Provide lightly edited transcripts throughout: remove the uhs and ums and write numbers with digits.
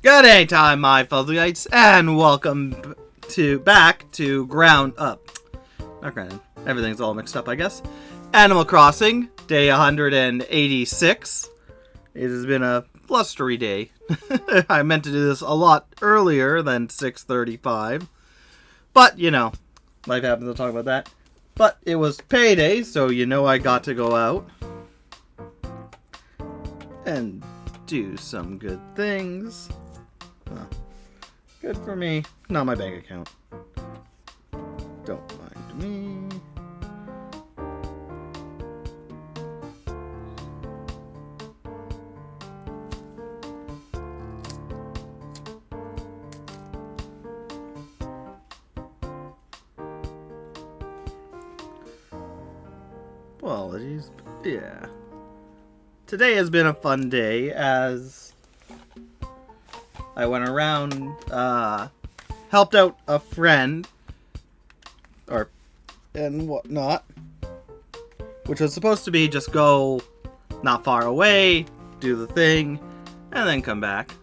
Good day time, my Fuzzleites, and welcome back to Ground Up. Not Grounded. Everything's all mixed up, I guess. Animal Crossing, day 186. It has been a blustery day. I meant to do this a lot earlier than 6:35. But, you know, life happens, to talk about that. But it was payday, so you know I got to go out and do some good things. Well, good for me. Not my bank account. Don't mind me. Apologies. Yeah. Today has been a fun day as I went around, helped out a friend, and whatnot, which was supposed to be just go not far away, do the thing, and then come back.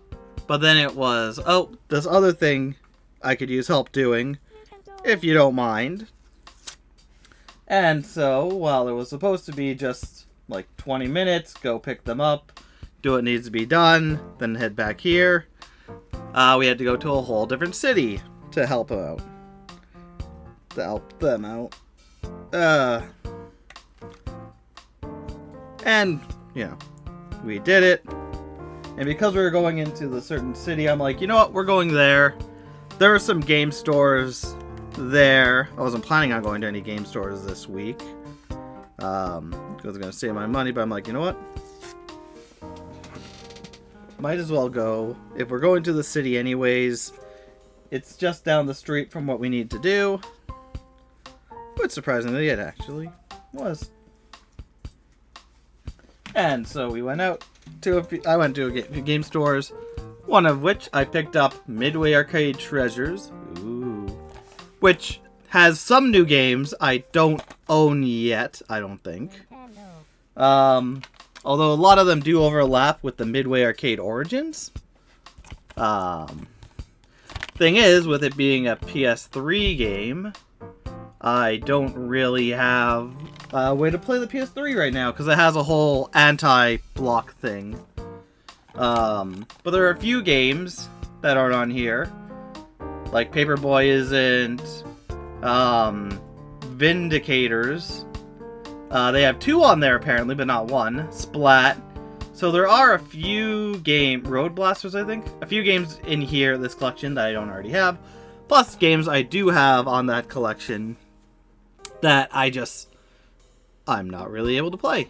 But then it was, oh, this other thing I could use help doing, if you don't mind. And so, while it was supposed to be just like 20 minutes, go pick them up, do what needs to be done, then head back here, we had to go to a whole different city to help them out. And, you know, we did it. And because we were going into the certain city, I'm like, you know what, we're going there. There are some game stores there. I wasn't planning on going to any game stores this week. Because I was going to save my money, but I'm like, you know what? Might as well go. If we're going to the city anyways, it's just down the street from what we need to do. But surprisingly, it actually was. And so we went out to I went to a few game stores, one of which I picked up Midway Arcade Treasures, which has some new games I don't own yet, I don't think. Although a lot of them do overlap with the Midway Arcade Origins. Thing is, with it being a PS3 game, I don't really have a way to play the PS3 right now, because it has a whole anti-block thing. But there are a few games that aren't on here. Like Paperboy isn't, Vindicators. They have 2 on there apparently, but not 1. Splat. So there are a few Road Blasters, I think. A few games in here, this collection, that I don't already have. Plus games I do have on that collection that I'm not really able to play.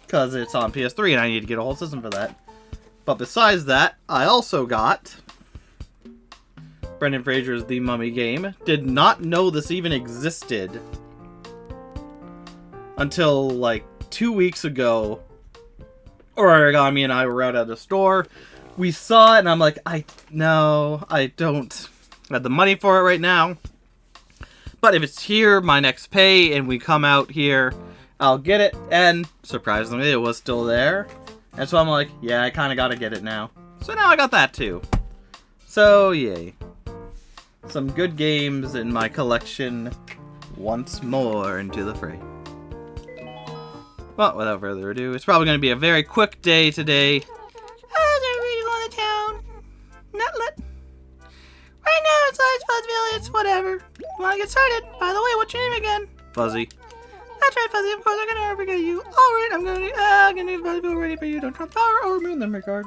Because it's on PS3 and I need to get a whole system for that. But besides that, I also got Brendan Fraser's The Mummy game. Did not know this even existed until like 2 weeks ago. Origami and I were out at the store. We saw it and I'm like, I don't have the money for it right now. But if it's here, my next pay, and we come out here, I'll get it. And surprisingly, it was still there. And so I'm like, yeah, I kind of got to get it now. So now I got that too. So, yay. Some good games in my collection once more into the fray. Well, without further ado, it's probably going to be a very quick day today. How's everybody going to town? Nutlet. Right now, it's Fuzzville, it's whatever. Want to get started? By the way, what's your name again? Fuzzy. That's right, Fuzzy. Of course, I'm going to forget you. Alright, I'm going to need Fuzzville ready for you. Don't trump power or remove them regard.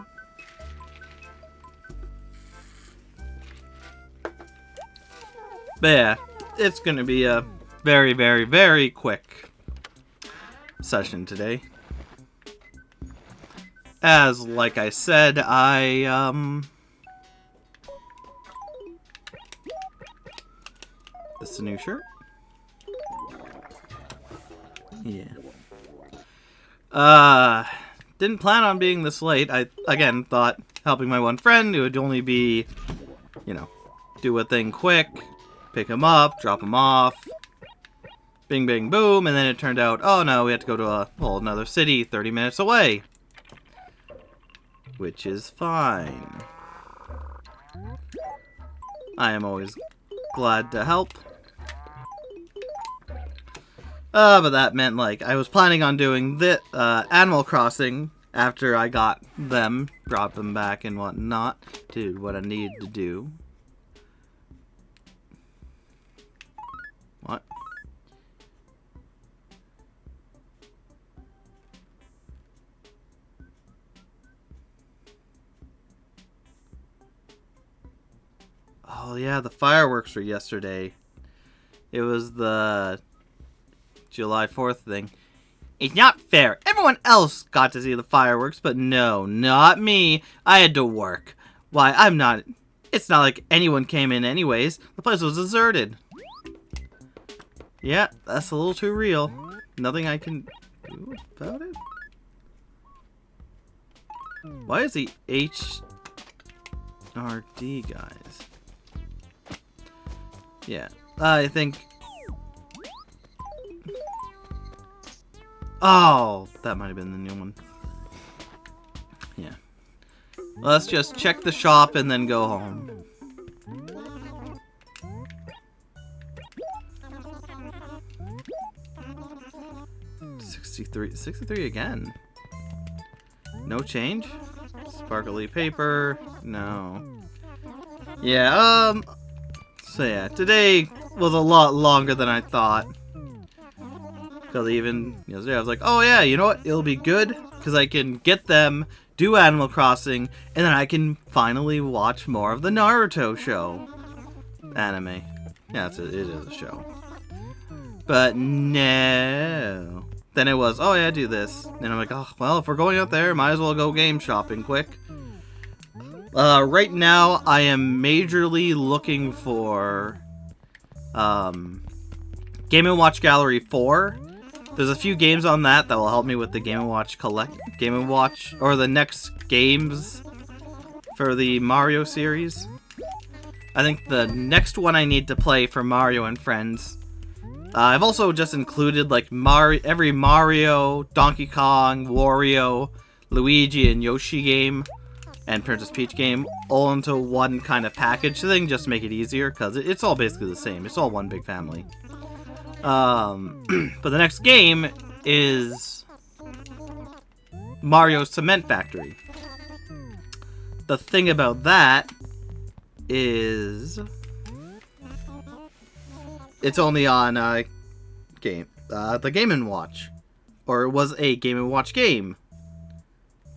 But yeah, it's going to be a very, very, very quick session today. As, like I said, this is a new shirt. Yeah. Didn't plan on being this late. I, again, thought helping my one friend, it would only be, you know, do a thing quick, pick him up, drop him off, bing, bing, boom, and then it turned out, oh no, we had to go to a whole another city 30 minutes away. Which is fine. I am always glad to help. But that meant, like, I was planning on doing the Animal Crossing after I got them, brought them back and whatnot, did what I needed to do. What? Oh yeah, the fireworks were yesterday. It was the July 4th thing. It's not fair. Everyone else got to see the fireworks, but no, not me. I had to work. Why, I'm not... It's not like anyone came in anyways. The place was deserted. Yeah, that's a little too real. Nothing I can do about it? Why is the HRD guys? Yeah, I think... Oh, that might have been the new one. Yeah. Let's just check the shop and then go home. $63 again. No change? Sparkly paper? No. Yeah, so yeah, today was a lot longer than I thought. Because even yesterday I was like, oh yeah, you know what? It'll be good because I can get them, do Animal Crossing, and then I can finally watch more of the Naruto show. Anime. Yeah, it is a show. But no. Then it was, oh yeah, do this. And I'm like, oh, well, if we're going out there, might as well go game shopping quick. Right now, I am majorly looking for Game & Watch Gallery 4. There's a few games on that will help me with the Game & Watch or the next games for the Mario series. I think the next one I need to play for Mario and Friends. I've also just included like every Mario, Donkey Kong, Wario, Luigi, and Yoshi game, and Princess Peach game, all into one kind of package thing, just to make it easier, because it's all basically the same. It's all one big family. But the next game is Mario Cement Factory. The thing about that is it's only on the Game & Watch, or it was a Game & Watch game,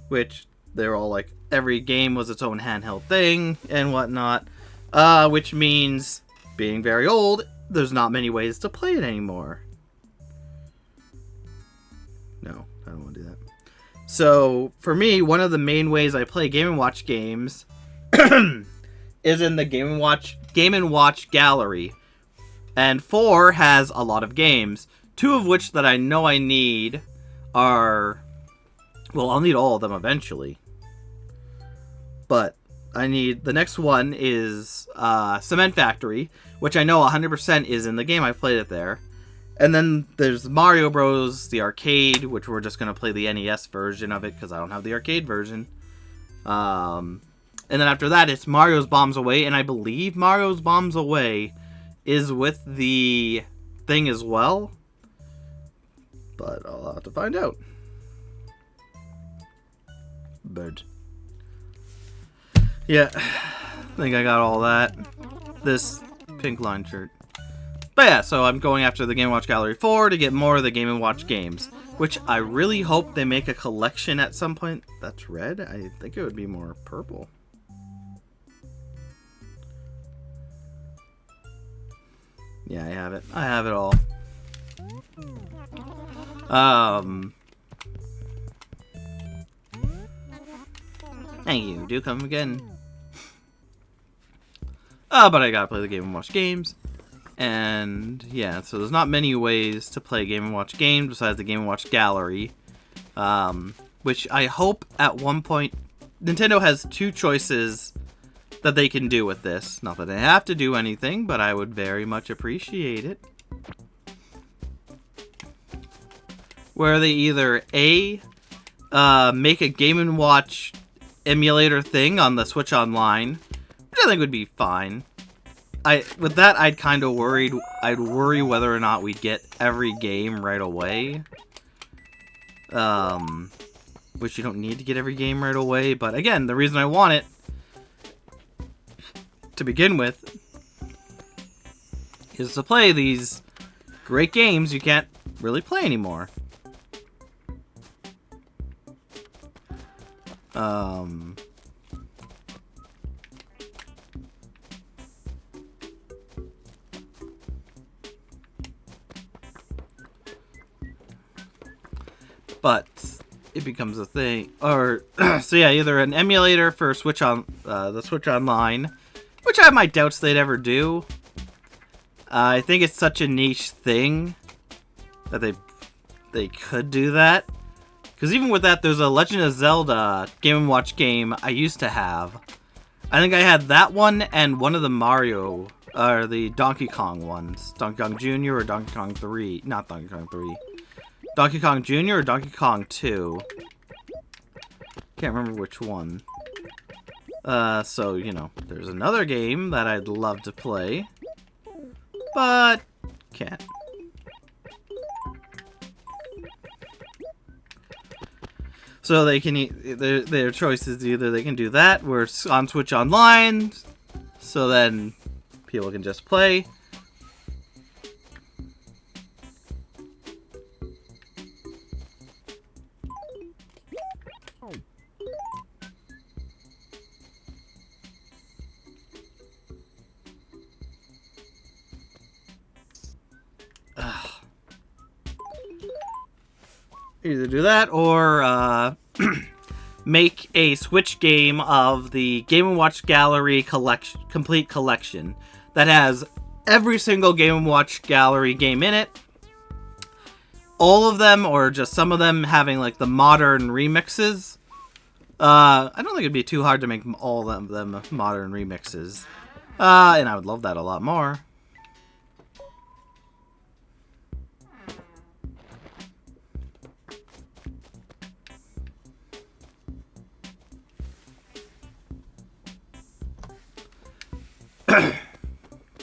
which they're all like every game was its own handheld thing and whatnot, which means being very old, there's not many ways to play it anymore. No, I don't want to do that. So, for me, one of the main ways I play Game & Watch games is in the Game & Watch Gallery. And 4 has a lot of games. 2 of which that I know I need are... Well, I'll need all of them eventually. But I need... The next one is Cement Factory, which I know 100% is in the game. I played it there. And then there's Mario Bros. The arcade, which we're just going to play the NES version of it because I don't have the arcade version. And then after that, it's Mario's Bombs Away, and I believe Mario's Bombs Away is with the thing as well. But I'll have to find out. Bird. Yeah, I think I got all that. This pink line shirt. But yeah, so I'm going after the Game & Watch Gallery 4 to get more of the Game & Watch games. Which I really hope they make a collection at some point. That's red? I think it would be more purple. Yeah, I have it. I have it all. Thank you. Do come again. But I gotta play the Game & Watch games. And yeah, so there's not many ways to play Game & Watch games besides the Game & Watch Gallery. Which I hope at one point... Nintendo has 2 choices that they can do with this. Not that they have to do anything, but I would very much appreciate it. Where they either A, make a Game & Watch emulator thing on the Switch Online, which I think would be fine. with that, I'd kind of worried. I'd worry whether or not we'd get every game right away. Which you don't need to get every game right away, but again, the reason I want it to begin with is to play these great games you can't really play anymore. But it becomes a thing, or so yeah, either an emulator for Switch on the Switch Online, which I have my doubts they'd ever do. I think it's such a niche thing that they could do that. Because even with that, there's a Legend of Zelda Game & Watch game I used to have. I think I had that one and one of the Mario, or the Donkey Kong ones. Donkey Kong Jr. or Donkey Kong 3. Not Donkey Kong 3. Donkey Kong Jr. or Donkey Kong 2. Can't remember which one. So, you know, there's another game that I'd love to play. But can't. So they can their choice is either they can do that, where it's on Switch Online, so then people can just play. Either do that or make a Switch game of the Game & Watch Gallery complete collection that has every single Game & Watch Gallery game in it. All of them, or just some of them, having like the modern remixes. I don't think it'd be too hard to make all of them modern remixes. And I would love that a lot more.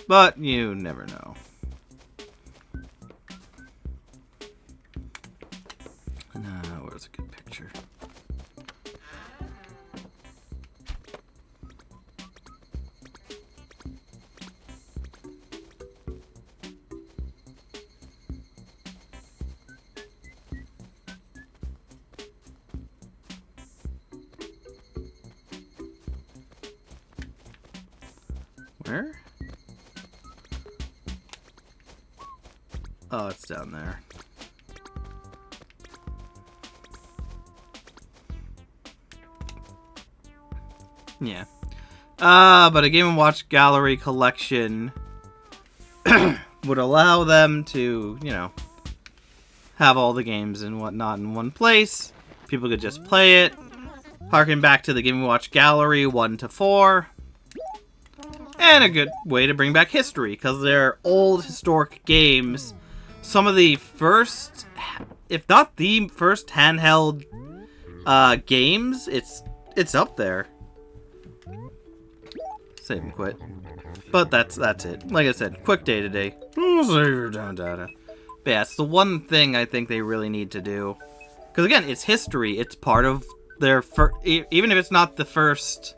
But you never know. Where's a good picture? Where? Oh, it's down there. Yeah. But a Game & Watch Gallery collection would allow them to, you know, have all the games and whatnot in one place. People could just play it. Harken back to the Game & Watch Gallery 1 to 4. And a good way to bring back history, because they're old historic games. Some of the first, if not the first handheld games, it's up there. Save and quit. But that's it. Like I said, quick day today. Save your down data. But yeah, it's the one thing I think they really need to do. Because again, it's history. It's part of their even if it's not the first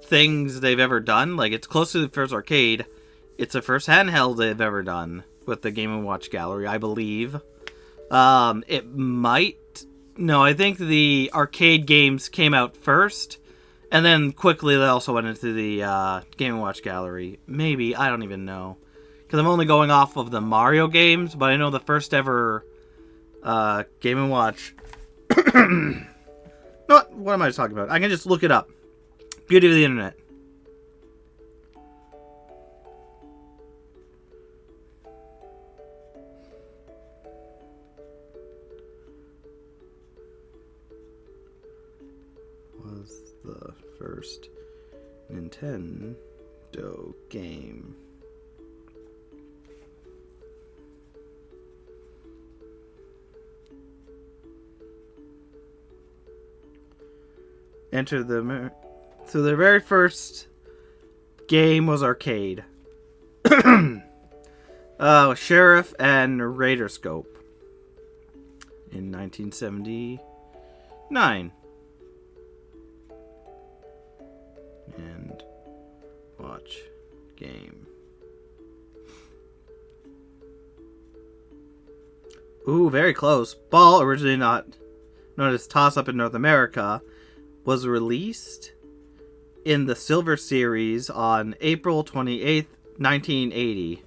things they've ever done, like it's close to the first arcade. It's the first handheld they've ever done with the Game & Watch Gallery, I believe. It might... No, I think the arcade games came out first, and then quickly they also went into the Game & Watch Gallery. Maybe, I don't even know. Because I'm only going off of the Mario games, but I know the first ever Game & Watch... What am I talking about? I can just look it up. Beauty of the internet. Was the first Nintendo game. Enter the... So the very first game was arcade. Sheriff and Radarscope in 1979. And watch game. Ooh, very close. Ball, originally not known as Toss-Up in North America, was released in the Silver Series on April 28th, 1980.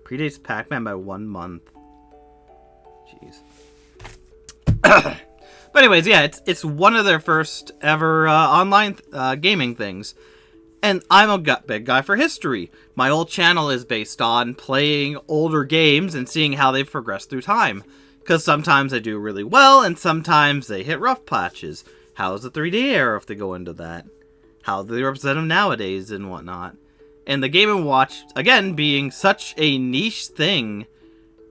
Predates Pac-Man by 1 month. Jeez. But anyways, yeah, it's one of their first ever online gaming things. And I'm a big guy for history. My whole channel is based on playing older games and seeing how they've progressed through time. Because sometimes they do really well, and sometimes they hit rough patches. How's the 3D era if they go into that? How do they represent them nowadays and whatnot? And the Game & Watch, again, being such a niche thing,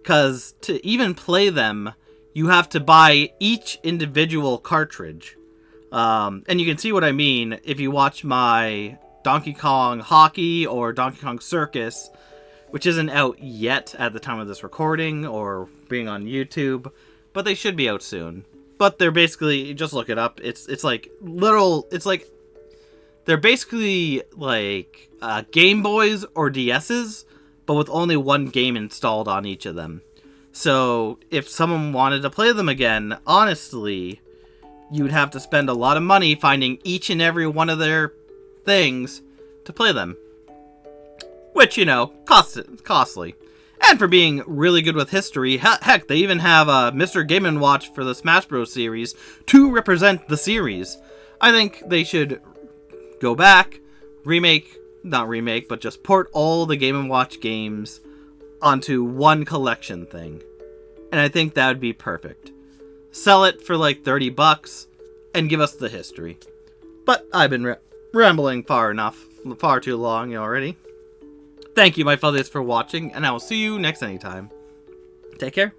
because to even play them, you have to buy each individual cartridge. And you can see what I mean if you watch my Donkey Kong Hockey or Donkey Kong Circus, which isn't out yet at the time of this recording or being on YouTube, but they should be out soon. But they're basically, just look it up, it's like literal, it's like, they're basically like Game Boys or DS's, but with only one game installed on each of them. So if someone wanted to play them again, honestly, you'd have to spend a lot of money finding each and every one of their things to play them. Which, you know, costly. And for being really good with history, heck, they even have Mr. Game & Watch for the Smash Bros. Series to represent the series. I think they should go back, not remake, but just port all the Game & Watch games onto one collection thing. And I think that would be perfect. Sell it for like $30 and give us the history. But I've been rambling far too long already. Thank you, my fellows, for watching, and I will see you next anytime. Take care.